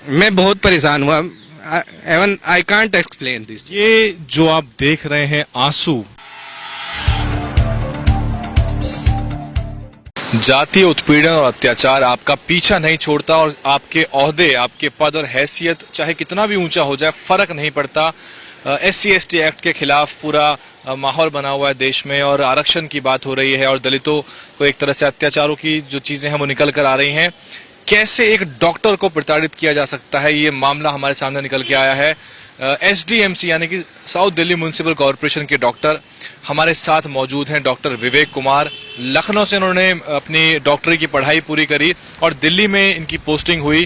मैं बहुत परेशान हुआ, even I can't explain this. ये जो आप देख रहे हैं आंसू, जातीय उत्पीड़न और अत्याचार आपका पीछा नहीं छोड़ता और आपके ओहदे, आपके पद और हैसियत चाहे कितना भी ऊंचा हो जाए फर्क नहीं पड़ता। SC/ST एक्ट के खिलाफ पूरा माहौल बना हुआ है देश में और आरक्षण की बात हो रही है और दलितों को एक तरह से अत्याचारों की जो चीजें हैं वो निकल कर आ रही हैं। कैसे एक डॉक्टर को प्रताड़ित किया जा सकता है, ये मामला हमारे सामने निकल के आया है। SDMC यानी कि साउथ दिल्ली म्युनिसिपल कॉरपोरेशन के डॉक्टर हमारे साथ मौजूद हैं। डॉक्टर विवेक कुमार, लखनऊ से उन्होंने अपनी डॉक्टरी की पढ़ाई पूरी करी और दिल्ली में इनकी पोस्टिंग हुई।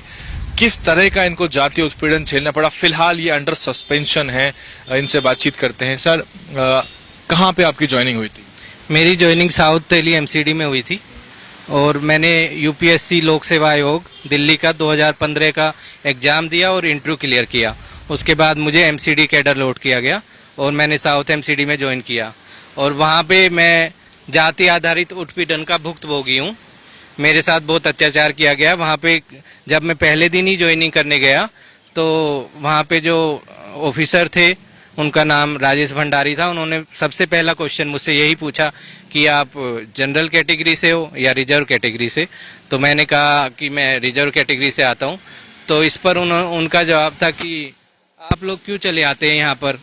किस तरह का इनको जातीय उत्पीड़न झेलना पड़ा, फिलहाल ये अंडर सस्पेंशन है, इनसे बातचीत करते हैं। सर, कहाँ पे आपकी ज्वाइनिंग हुई थी? मेरी ज्वाइनिंग साउथ दिल्ली MCD में हुई थी और मैंने UPSC लोक सेवा आयोग दिल्ली का 2015 का एग्जाम दिया और इंटरव्यू क्लियर किया। उसके बाद मुझे MCD कैडर लोड किया गया और मैंने साउथ MCD में ज्वाइन किया और वहाँ पे मैं जाति आधारित उत्पीड़न का भुक्तभोगी हूँ। मेरे साथ बहुत अत्याचार किया गया। वहाँ पे जब मैं पहले दिन ही ज्वाइनिंग करने गया तो वहाँ पे जो ऑफिसर थे, उनका नाम राजेश भंडारी था, उन्होंने सबसे पहला क्वेश्चन मुझसे यही पूछा कि आप जनरल कैटेगरी से हो या रिजर्व कैटेगरी से। तो मैंने कहा कि मैं रिजर्व कैटेगरी से आता हूँ। तो इस पर उनका जवाब था कि आप लोग क्यों चले आते हैं यहाँ पर,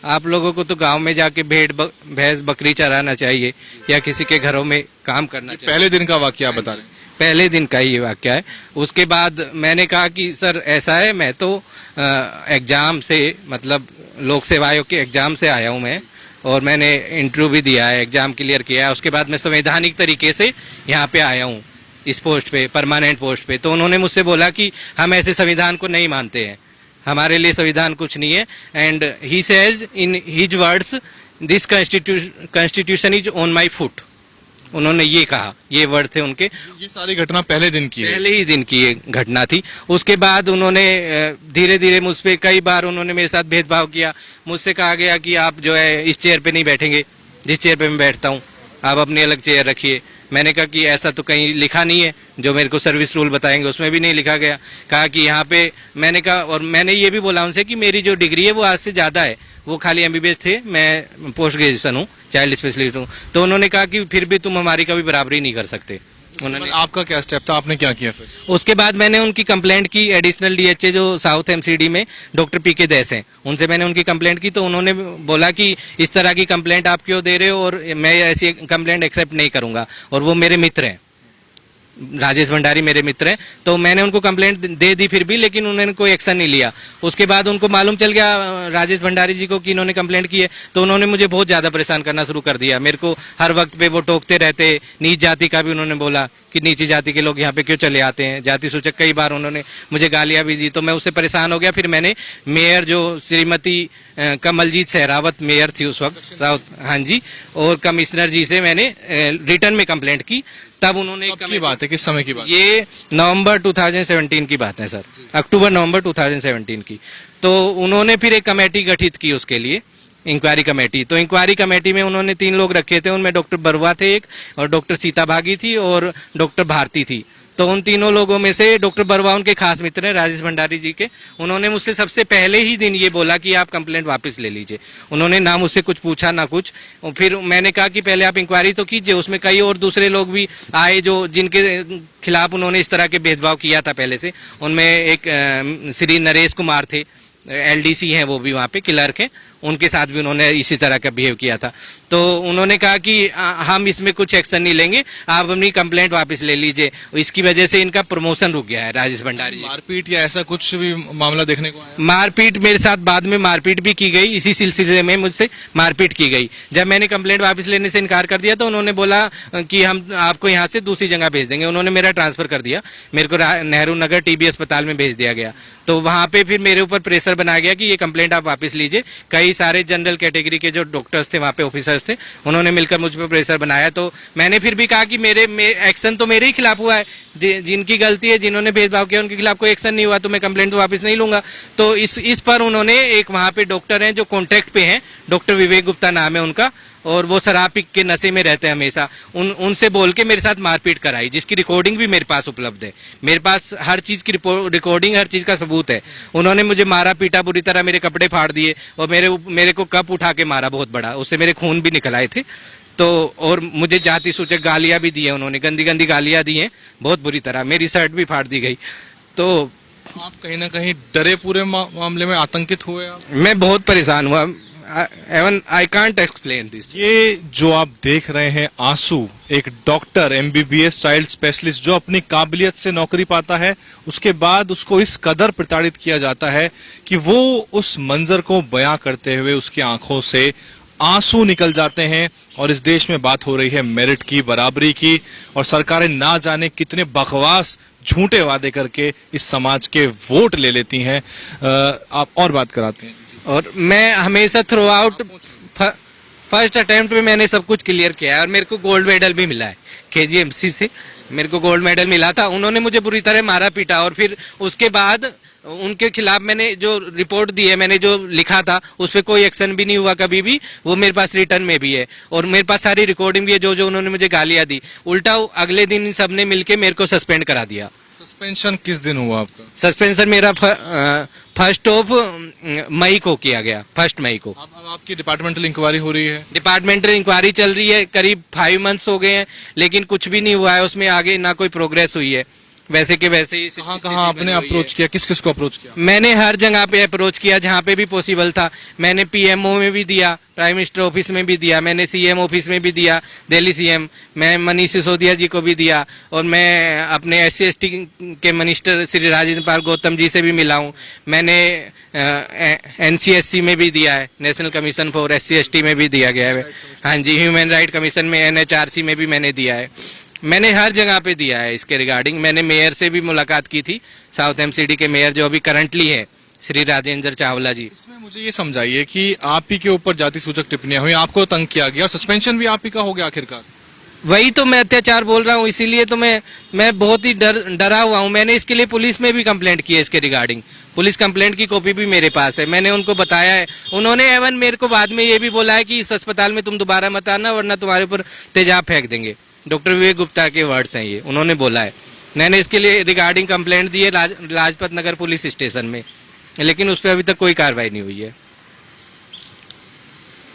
आप लोगों को तो गांव में जाके भेड़ भैंस बकरी चराना चाहिए या किसी के घरों में काम करना चाहिए। पहले दिन का वाकया बता रहे हैं? पहले दिन का ही वाकया है। उसके बाद मैंने कहा कि सर ऐसा है, मैं तो एग्जाम से, मतलब लोक सेवा आयोग के एग्जाम से आया हूँ मैं और मैंने इंटरव्यू भी दिया है, एग्जाम क्लियर किया है। उसके बाद मैं संवैधानिक तरीके से यहाँ पे आया हूँ इस पोस्ट पे, परमानेंट पोस्ट पे। तो उन्होंने मुझसे बोला कि हम ऐसे संविधान को नहीं मानते हैं, हमारे लिए संविधान कुछ नहीं है। And he says in his words, this constitution is on my foot. उन्होंने ये कहा, ये वर्ड थे उनके। ये सारी घटना पहले दिन की है? पहले ही दिन की ये घटना थी। उसके बाद उन्होंने धीरे धीरे मुझ पे कई बार उन्होंने मेरे साथ भेदभाव किया। मुझसे कहा गया कि आप जो है इस चेयर पे नहीं बैठेंगे जिस चेयर पे मैं बैठता हूँ, आप अपनी अलग चेयर रखिए। मैंने कहा कि ऐसा तो कहीं लिखा नहीं है, जो मेरे को सर्विस रूल बताएंगे उसमें भी नहीं लिखा गया। कहा कि यहाँ पे, मैंने कहा, और मैंने ये भी बोला उनसे कि मेरी जो डिग्री है वो आज से ज्यादा है, वो खाली MBBS थे, मैं पोस्ट ग्रेजुएशन हूँ, चाइल्ड स्पेशलिस्ट हूँ। तो उन्होंने कहा कि फिर भी तुम हमारी कभी बराबरी नहीं कर सकते। उन्होंने, आपका क्या स्टेप था, आपने क्या किया फिर? उसके बाद मैंने उनकी कंप्लेंट की। एडिशनल DHA जो साउथ MCD में डॉक्टर PK दैस हैं, उनसे मैंने उनकी कंप्लेंट की। तो उन्होंने बोला कि इस तरह की कंप्लेंट आप क्यों दे रहे हो और मैं ऐसी कंप्लेंट एक्सेप्ट नहीं करूंगा। और वो मेरे मित्र हैं, राजेश भंडारी मेरे मित्र हैं। तो मैंने उनको कंप्लेंट दे दी फिर भी, लेकिन उन्होंने कोई एक्शन नहीं लिया। उसके बाद उनको मालूम चल गया राजेश भंडारी जी को कि इन्होंने कंप्लेंट की है। तो उन्होंने मुझे बहुत ज्यादा परेशान करना शुरू कर दिया। मेरे को हर वक्त पे वो टोकते रहते। नीच जाति का भी उन्होंने बोला कि नीची जाति के लोग यहाँ पे क्यों चले आते हैं, जाति सूचक कई बार उन्होंने मुझे गालियां भी दी। तो मैं उससे परेशान हो गया। फिर मैंने मेयर जो श्रीमती कमलजीत सहरावत मेयर थी उस वक्त साउथ, हाँ जी, और कमिश्नर जी से मैंने रिटर्न में कंप्लेंट की। तब उन्होंने, कब की बात है, किस समय की बात? ये नवंबर 2017 की बात है सर, अक्टूबर-नवंबर 2017 की। तो उन्होंने फिर एक कमेटी गठित की उसके लिए, इंक्वायरी कमेटी। तो इंक्वायरी कमेटी में उन्होंने 3 लोग रखे थे। उनमें डॉक्टर बरुआ थे एक, और डॉक्टर सीता भागी थी, और डॉक्टर भारती थी। तो उन तीनों लोगों में से डॉक्टर बरुआ उनके खास मित्र हैं राजेश भंडारी जी के। उन्होंने मुझसे सबसे पहले ही दिन ये बोला कि आप कंप्लेंट वापस ले लीजिए। उन्होंने ना मुझसे कुछ पूछा ना कुछ। फिर मैंने कहा कि पहले आप इंक्वायरी तो कीजिए। उसमें कई और दूसरे लोग भी आए जो जिनके खिलाफ उन्होंने इस तरह के भेदभाव किया था पहले से। उनमें एक श्री नरेश कुमार थे, LDC हैं, वो भी वहाँ पे क्लर्क हैं, उनके साथ भी उन्होंने इसी तरह का बिहेव किया था। तो उन्होंने कहा कि हम इसमें कुछ एक्शन नहीं लेंगे, आप अपनी कंप्लेंट वापस ले लीजिए। इसकी वजह से इनका प्रमोशन रुक गया है राजेश भंडारी जी। मारपीट या ऐसा कुछ भी मामला देखने को आया? मारपीट मेरे साथ बाद में मारपीट भी की गई। इसी सिलसिले में मुझसे मारपीट की गई। जब मैंने कंप्लेंट वापस लेने से इनकार कर दिया तो उन्होंने बोला कि हम आपको यहाँ से दूसरी जगह भेज देंगे। उन्होंने मेरा ट्रांसफर कर दिया, मेरे को नेहरू नगर TB अस्पताल में भेज दिया गया। तो वहां पे फिर मेरे ऊपर प्रेशर बनाया गया कि ये कंप्लेंट आप वापस लीजिए। कई सारे जनरल कैटेगरी के जो डॉक्टर्स थे वहां पे, ऑफिसर्स थे, उन्होंने मिलकर मुझ पर प्रेशर बनाया। तो मैंने फिर भी कहा कि मेरे एक्शन तो मेरे ही खिलाफ हुआ है, जिनकी गलती है, जिन्होंने भेदभाव किया उनके खिलाफ कोई एक्शन नहीं हुआ, तो मैं कंप्लेंट तो वापस नहीं लूंगा। तो इस पर उन्होंने, एक वहां पे डॉक्टर हैं जो कॉन्ट्रैक्ट पे हैं, डॉक्टर विवेक गुप्ता नाम है उनका, और वो शराब पी के नशे में रहते हैं हमेशा। उनसे बोल के मेरे साथ मारपीट कराई, जिसकी रिकॉर्डिंग भी मेरे पास उपलब्ध है। मेरे पास हर चीज की रिकॉर्डिंग, हर चीज का सबूत है। उन्होंने मुझे मारा पीटा बुरी तरह, मेरे कपड़े फाड़ दिए और मेरे को कप उठा के मारा बहुत बड़ा, उससे मेरे खून भी निकल आए थे। तो और मुझे जाति सूचक गालियां भी दी है, उन्होंने गंदी गंदी गालियां दी हैं बहुत बुरी तरह, मेरी शर्ट भी फाड़ दी गई। तो आप कहीं ना कहीं डरे, पूरे मामले में आतंकित हुए आप? मैं बहुत परेशान हुआ, even I can't explain this. ये जो आप देख रहे हैं आंसू, एक डॉक्टर एमबीबीएस चाइल्ड स्पेशलिस्ट जो अपनी काबिलियत से नौकरी पाता है, उसके बाद उसको इस कदर प्रताड़ित किया जाता है कि वो उस मंजर को बयां करते हुए उसकी आंखों से आंसू निकल जाते हैं। और इस देश में बात हो रही है मेरिट की, बराबरी की, और सरकारें ना जाने कितने बकवास झूठे वादे करके इस समाज के वोट ले लेती हैं। आप और बात कराते हैं। और मैं हमेशा थ्रू आउट फर्स्ट अटेम्प्ट में मैंने सब कुछ क्लियर किया है और मेरे को गोल्ड मेडल भी मिला है KGMC से, मेरे को गोल्ड मेडल मिला था। उन्होंने मुझे बुरी तरह मारा पीटा और फिर उसके बाद उनके खिलाफ मैंने जो रिपोर्ट दी है, मैंने जो लिखा था उस पर कोई एक्शन भी नहीं हुआ कभी भी, वो मेरे पास रिटर्न में भी है और मेरे पास सारी रिकॉर्डिंग भी है। जो उन्होंने मुझे गालियां दी, उल्टा अगले दिन इन सबने मिलके मेरे को सस्पेंड करा दिया। सस्पेंशन किस दिन हुआ आपका? सस्पेंशन मेरा 1 मई को किया गया, 1 मई को। अब आपकी डिपार्टमेंटल इंक्वायरी हो रही है? डिपार्टमेंटल इंक्वायरी चल रही है, करीब 5 मंथ्स हो गए हैं, लेकिन कुछ भी नहीं हुआ है उसमें, आगे ना कोई प्रोग्रेस हुई है। वैसे के वैसे ही कहाँ आपने अप्रोच किया, किस किस को अप्रोच किया? मैंने हर जगह पे अप्रोच किया जहाँ पे भी पॉसिबल था। मैंने PMO में भी दिया, प्राइम मिनिस्टर ऑफिस में भी दिया, मैंने CM ऑफिस में भी दिया, दिल्ली CM, मैं मनीष सिसोदिया जी को भी दिया और मैं अपने SC/ST के मिनिस्टर श्री राजेंद्र पाल गौतम जी से भी मिला हूँ। मैंने NCSC में भी दिया है, नेशनल कमीशन फॉर SC/ST में भी दिया गया है। हाँ जी, ह्यूमन राइट कमीशन में NHRC में भी मैंने दिया है। मैंने हर जगह पे दिया है इसके रिगार्डिंग। मैंने मेयर से भी मुलाकात की थी, साउथ MCD के मेयर जो अभी करंटली है श्री राजेंद्र चावला जी। इसमें मुझे ये समझाइए कि आप ही के ऊपर जाति सूचक टिप्पणियां हुई, आपको तंग किया गया और सस्पेंशन भी आप ही का हो गया आखिरकार। वही तो मैं अत्याचार बोल रहा हूँ, इसीलिए तो मैं बहुत ही डरा हुआ हूँ। मैंने इसके लिए पुलिस में भी कंप्लेंट की है इसके रिगार्डिंग, पुलिस कंप्लेंट की कॉपी भी मेरे पास है, मैंने उनको बताया है। उन्होंने एवन मेरे को बाद में ये भी बोला है कि इस अस्पताल में तुम दोबारा मत आना वरना तुम्हारे ऊपर तेजाब फेंक देंगे। डॉक्टर विवेक गुप्ता के वर्ड्स हैं ये, उन्होंने बोला है। मैंने इसके लिए रिगार्डिंग कंप्लेंट दी है लाजपत नगर पुलिस स्टेशन में, लेकिन उस पर अभी तक कोई कार्रवाई नहीं हुई है।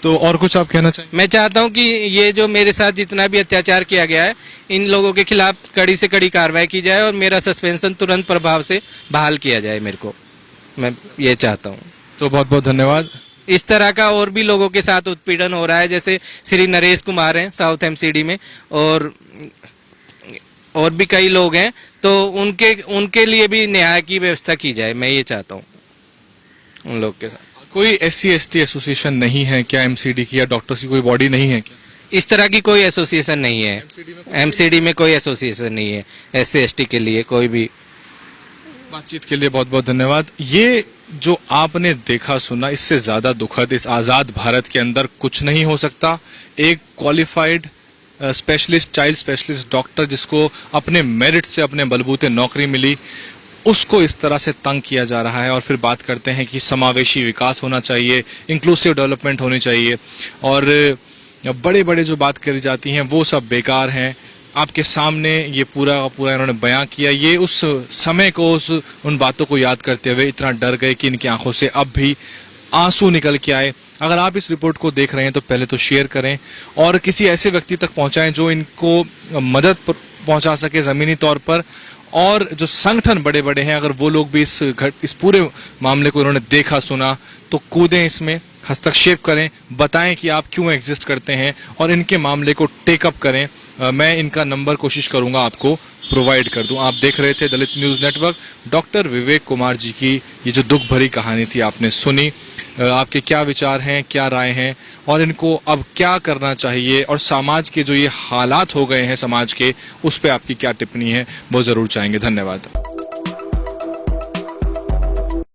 तो और कुछ आप कहना चाहिए? मैं चाहता हूं कि ये जो मेरे साथ जितना भी अत्याचार किया गया है, इन लोगों के खिलाफ कड़ी से कड़ी कार्रवाई की जाए और मेरा सस्पेंशन तुरंत प्रभाव से बहाल किया जाए मेरे को, मैं ये चाहता हूँ। तो बहुत बहुत धन्यवाद। इस तरह का और भी लोगों के साथ उत्पीड़न हो रहा है, जैसे श्री नरेश कुमार हैं साउथ MCD में, और भी कई लोग हैं, तो उनके लिए भी न्याय की व्यवस्था की जाए, मैं ये चाहता हूँ उन लोग के साथ। कोई SC/ST एसोसिएशन नहीं है क्या MCD की, या डॉक्टर्स की कोई बॉडी नहीं है क्या? इस तरह की कोई एसोसिएशन नहीं है MCD में, कोई एसोसिएशन नहीं है SC/ST के लिए कोई भी। बातचीत के लिए बहुत बहुत धन्यवाद। ये जो आपने देखा सुना, इससे ज्यादा दुखद इस आजाद भारत के अंदर कुछ नहीं हो सकता। एक qualified specialist, child specialist doctor जिसको अपने मेरिट से, अपने बलबूते नौकरी मिली, उसको इस तरह से तंग किया जा रहा है। और फिर बात करते हैं कि समावेशी विकास होना चाहिए, इंक्लूसिव डेवलपमेंट होनी चाहिए, और बड़े बड़े जो बात करी जाती हैं वो सब बेकार हैं। आपके सामने ये पूरा इन्होंने बयां किया। ये उस समय को, उन बातों को याद करते हुए इतना डर गए कि इनकी आंखों से अब भी आंसू निकल के आए। अगर आप इस रिपोर्ट को देख रहे हैं तो पहले तो शेयर करें और किसी ऐसे व्यक्ति तक पहुंचाएं जो इनको मदद पहुंचा सके जमीनी तौर पर। और जो संगठन बड़े बड़े हैं, अगर वो लोग भी इस पूरे मामले को इन्होंने देखा सुना तो कूदें इसमें, हस्तक्षेप करें, बताएं कि आप क्यों एग्जिस्ट करते हैं और इनके मामले को टेकअप करें। मैं इनका नंबर कोशिश करूंगा आपको प्रोवाइड कर दूं। आप देख रहे थे दलित news network. Doctor Vivek Kumar ji की ये जो दुख भरी कहानी थी आपने सुनी। आपके क्या विचार हैं, क्या राय हैं और इनको अब क्या करना चाहिए, और समाज के जो ये हालात हो गए हैं समाज के, उस पर आपकी क्या टिप्पणी है, वो जरूर चाहेंगे। धन्यवाद।